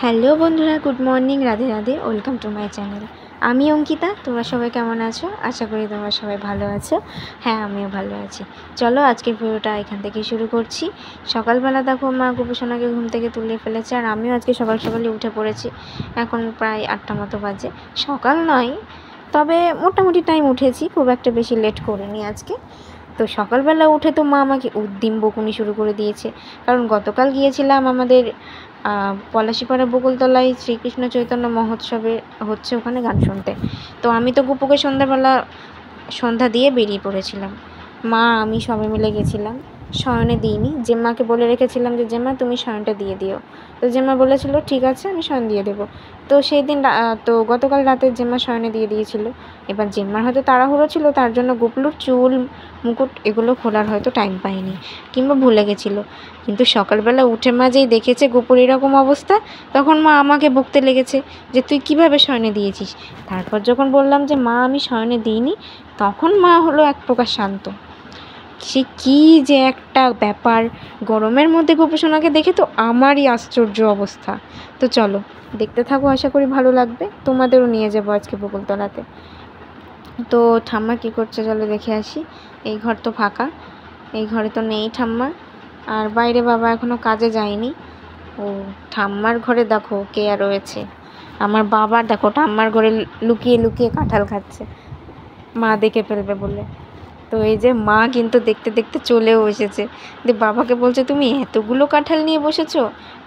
Hello বন্ধুরা, good morning, Radhe Radhe, welcome to my channel. আমি অঙ্কিতা। তোমরা সবাই কেমন আছো? আশা করি তোমরা সবাই ভালো আছো। হ্যাঁ, আমিও ভালো আছি। চলো আজকের ভিডিওটা এখান থেকে শুরু করছি। সকালবেলা দেখো মা গোপুসোনাকে ঘুম থেকে তুলে ফেলেছে, আর আমিও আজকে সকাল সকালে উঠে পড়েছি। এখন প্রায় 8টা মতো বাজে। সকাল নয়, তবে মোটামুটি টাইম উঠেছি, খুব একটা বেশি লেট করিনি আজকে। তো সকালবেলা উঠে তো মা আমাকে উদ্দিম বকুনি শুরু করে দিয়েছে, কারণ গতকাল গিয়েছিলাম আমাদের পলাশিপাড়া বকুলতলায় শ্রীকৃষ্ণ চৈতন্য মহোৎসবে হচ্ছে, ওখানে গান শুনতে। তো আমি তো গুপুকে সন্ধ্যা দিয়ে বেরিয়ে পড়েছিলাম। মা আমি সবাই মিলে গেছিলাম। শয়নে দিইনি, জেম্মাকে বলে রেখেছিলাম যে জেম্মা তুমি শয়নটা দিয়ে দিও। তো জেম্মা বলেছিল ঠিক আছে, আমি শয়ন দিয়ে দেবো। তো সেই দিন তো গতকাল রাতে জেম্মা শয়নে দিয়ে দিয়েছিল। এবার জেম্মার হয়তো তাড়াহুড়ো ছিল, তার জন্য গুপলুর চুল মুকুট এগুলো খোলার হয়তো টাইম পায়নি, কিংবা ভুলে গেছিলো। কিন্তু সকালবেলা উঠে মা যেই দেখেছে গুপুর এরকম অবস্থা, তখন মা আমাকে বকতে লেগেছে যে তুই কিভাবে শয়নে দিয়েছিস। তারপর যখন বললাম যে মা আমি শয়নে দিইনি, তখন মা হলো এক প্রকার শান্ত। সে কী যে একটা ব্যাপার, গরমের মধ্যে গোপুসোনাকে দেখে তো আমারই আশ্চর্য অবস্থা। তো চলো দেখতে থাকো, আশা করি ভালো লাগবে। তোমাদেরও নিয়ে যাবো আজকে বকুলতলাতে। তো ঠাম্মা কী করছে চলো দেখে আসি। এই ঘর তো ফাঁকা, এই ঘরে তো নেই ঠাম্মা, আর বাইরে বাবা এখনও কাজে যায়নি। ও ঠাম্মার ঘরে দেখো কে আর রয়েছে, আমার বাবা দেখো ঠাম্মার ঘরে লুকিয়ে লুকিয়ে কাঁঠাল খাচ্ছে, মা দেখে ফেলবে বলে। তো এই যে মা কিন্তু দেখতে দেখতে চলেও এসেছে, দিয়ে বাবাকে বলছে তুমি এতগুলো কাঁঠাল নিয়ে বসেছো,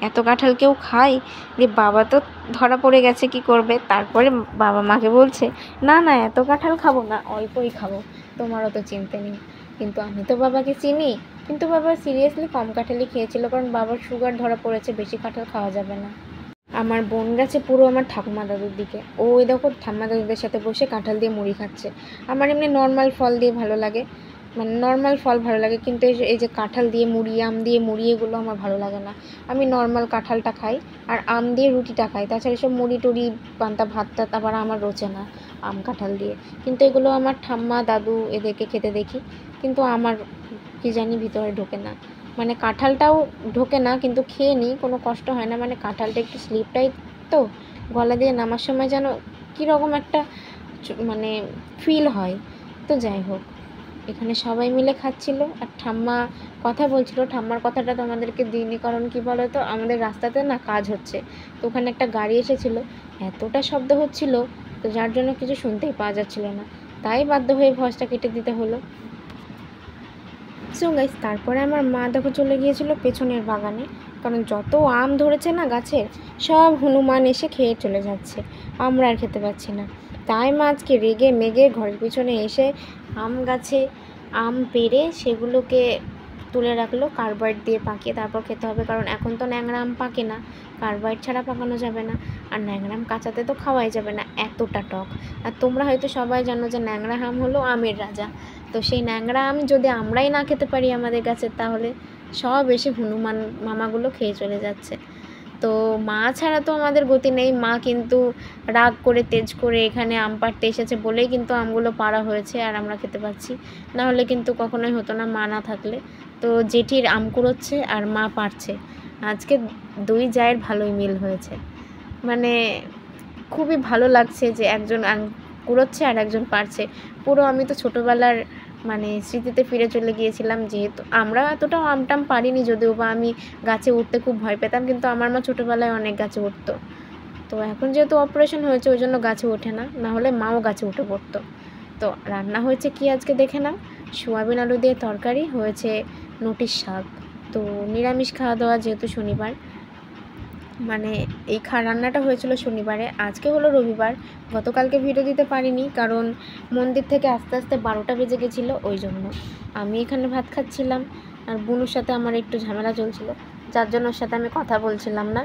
এত কাঁঠাল কেউ খায়? দিয়ে বাবা তো ধরা পড়ে গেছে কি করবে। তারপরে বাবা মাকে বলছে না না, এত কাঁঠাল খাবো না, অল্পই খাবো, তোমারও তো চিনতে নেই। কিন্তু আমি তো বাবাকে চিনি। কিন্তু বাবা সিরিয়াসলি কম কাঁঠালই খেয়েছিল, কারণ বাবার সুগার ধরা পড়েছে, বেশি কাঁঠাল খাওয়া যাবে না। আমার বোন গেছে পুরো আমার ঠাকুমা দাদুর দিকে, ও ওই দেখো ঠাম্মা দাদুদের সাথে বসে কাঁঠাল দিয়ে মুড়ি খাচ্ছে। আমার এমনি নর্মাল ফল দিয়ে ভালো লাগে, মানে নর্মাল ফল ভালো লাগে, কিন্তু এই যে কাঁঠাল দিয়ে মুড়ি, আম দিয়ে মুড়ি, এগুলো আমার ভালো লাগে না। আমি নর্মাল কাঁঠালটা খাই আর আম দিয়ে রুটিটা খাই, তাছাড়া সব মুড়ি টুড়ি পান্তা ভাতটা আবার আমার রোচে না আম কাঁঠাল দিয়ে। কিন্তু এগুলো আমার ঠাম্মা দাদু এদেরকে খেতে দেখি, কিন্তু আমার কি জানি ভিতরে ঢোকে না। মানে কাঁঠালটাও ঢোকে না, কিন্তু খেয়ে নিই, কোনো কষ্ট হয় না। মানে কাঁঠালটা একটু স্লিপ টাইপ, তো গলা দিয়ে নামার সময় যেন কীরকম একটা মানে ফিল হয়। তো যাই হোক, এখানে সবাই মিলে খাচ্ছিল আর ঠাম্মা কথা বলছিল। ঠাম্মার কথাটা তো আমাদেরকে দিইনি, কারণ কি বলো তো, আমাদের রাস্তাতে না কাজ হচ্ছে, তো ওখানে একটা গাড়ি এসেছিল, এতটা শব্দ হচ্ছিল, তো যার জন্য কিছু শুনতেই পাওয়া যাচ্ছিল না, তাই বাধ্য হয়ে ভয়েসটা কেটে দিতে হলো। সো গাইস, তারপরে আমার মা দেখো চলে গিয়েছিল পেছনের বাগানে, কারণ যত আম ধরেছে না গাছের, সব হনুমান এসে খেয়ে চলে যাচ্ছে, আমরা আর খেতে পাচ্ছি না। তাই মা আজকে রেগে মেগে ঘরের পিছনে এসে আম গাছে আম পেড়ে সেগুলোকে তুলে রাখলো, কার্বাইড দিয়ে পাকিয়ে তারপর খেতে হবে, কারণ এখন তো ন্যাংরা আম পাকে না, কার্বাইড ছাড়া পাকানো যাবে না। আর ন্যাংরা আম কাঁচাতে তো খাওয়াই যাবে না, এতটা টক। আর তোমরা হয়তো সবাই জানো যে ন্যাংরা আম হলো আমের রাজা। তো সেই ন্যাংরা আম যদি আমরাই না খেতে পারি আমাদের গাছের, তাহলে সব এসে হনুমান মামাগুলো খেয়ে চলে যাচ্ছে। তো মা ছাড়া তো আমাদের গতি নেই। মা কিন্তু রাগ করে তেজ করে এখানে আম পাড়তে এসেছে বলেই কিন্তু আমগুলো পাড়া হয়েছে আর আমরা খেতে পাচ্ছি, নাহলে কিন্তু কখনোই হতো না মা না থাকলে। তো জেঠির আম কুড়োচ্ছে আর মা পাড়ছে, আজকে দুই জায়ের ভালোই মিল হয়েছে। মানে খুবই ভালো লাগছে যে একজন আম কুড়োচ্ছে আর একজন পাড়ছে। পুরো আমি তো ছোটোবেলার মানে স্মৃতিতে ফিরে চলে গিয়েছিলাম, যেহেতু আমরা এতটাও আমটাম পারিনি, যদিও বা আমি গাছে উঠতে খুব ভয় পেতাম, কিন্তু আমার মা ছোটোবেলায় অনেক গাছে উঠতো। তো এখন যেহেতু অপারেশন হয়েছে ওই জন্য গাছে ওঠে না, নাহলে মাও গাছে উঠে পড়তো। তো রান্না হয়েছে কি আজকে দেখে নাও। সোয়াবিন আলু দিয়ে তরকারি হয়েছে, নোটিশ শাক। তো নিরামিষ খাওয়া দাওয়া, যেহেতু শনিবার, মানে এই রান্নাটা হয়েছিল শনিবারে, আজকে হলো রবিবার। গতকালকে ভিডিও দিতে পারিনি, কারণ মন্দির থেকে আস্তে আস্তে 12টা বেজে গেছিলো, ওই জন্য আমি এখানে ভাত খাচ্ছিলাম আর বুনুর সাথে আমার একটু ঝামেলা চলছিল, যার জন্য ওর সাথে আমি কথা বলছিলাম না।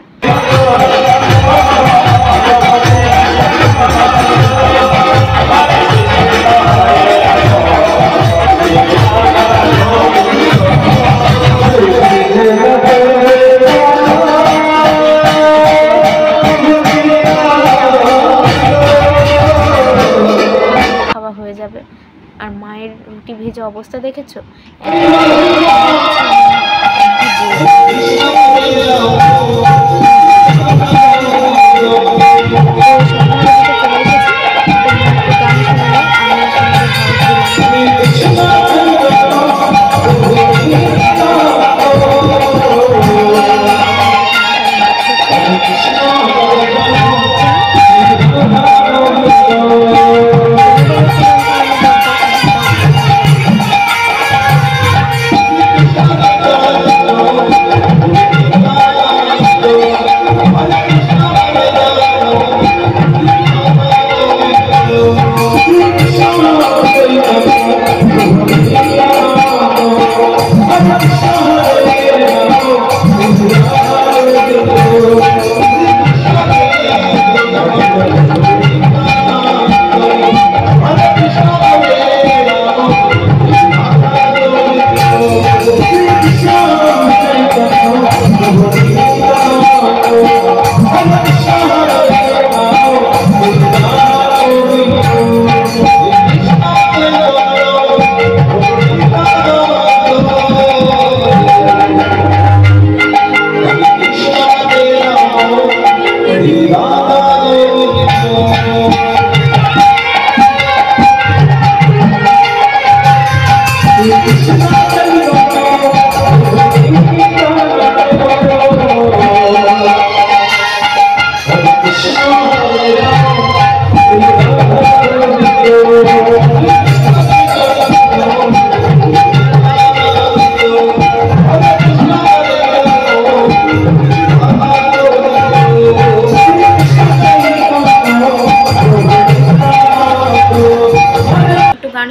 হয়ে যাবে। আর মায়ের রুটি ভেজে অবস্থা দেখেছো,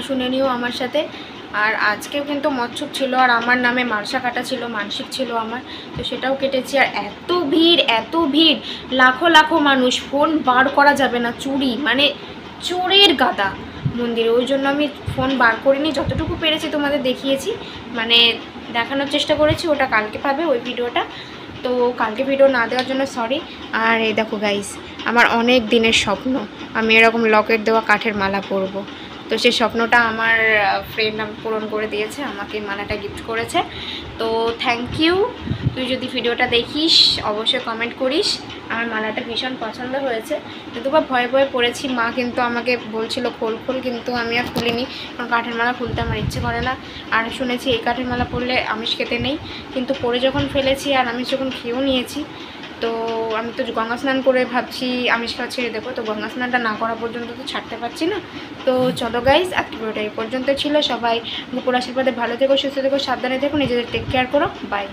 শুনে নিও আমার সাথে। আর আজকেও কিন্তু মৎস্য ছিল, আর আমার নামে মার্শা কাটা ছিল, মানসিক ছিল আমার, তো সেটাও কেটেছি। আর এত ভিড়, লাখো লাখো মানুষ, ফোন বার করা যাবে না, চুরি মানে চোরের গাদা মন্দিরে। ওই জন্য আমি ফোন বার করিনি, যতটুকু পেরেছি তোমাদের দেখিয়েছি, মানে দেখানোর চেষ্টা করেছি। ওটা কালকে পাবে ওই ভিডিওটা, তো কালকে ভিডিও না দেওয়ার জন্য সরি। আর এই দেখো গাইস, আমার অনেক দিনের স্বপ্ন আমি এরকম লকেট দেওয়া কাঠের মালা পরবো। তো সেই স্বপ্নটা আমার ফ্রেন্ড পূরণ করে দিয়েছে, আমাকে মালাটা গিফট করেছে। তো থ্যাংক ইউ। তুই যদি ভিডিওটা দেখিস অবশ্যই কমেন্ট করিস। আমার মালাটা ভীষণ পছন্দ হয়েছে, কিন্তু বা ভয়ে ভয়ে পড়েছি। মা কিন্তু আমাকে বলছিল খোল, কিন্তু আমি আর খুলিনি, কারণ কাঠের মালা খুলতে আমার ইচ্ছে করে না। আর শুনেছি এই কাঠের মালা পরলে আমিষ খেতে নেই, কিন্তু পরে যখন ফেলেছি আর আমিষ যখন খেয়েও নিয়েছি, তো আমি তো গঙ্গা স্নান করে ভাবছি আমিষ খাওয়া ছেড়ে দেবো। তো গঙ্গা স্নানটা না করা পর্যন্ত তো ছাড়তে পারছি না। তো চলো গাইজ, আজকে ভিডিওটা এই পর্যন্ত ছিল। সবাই গোপুর আশীর্বাদে ভালো থেকো, সুস্থ থেকো, সাবধানে থেকো, নিজেদের টেক কেয়ার করো, বাই।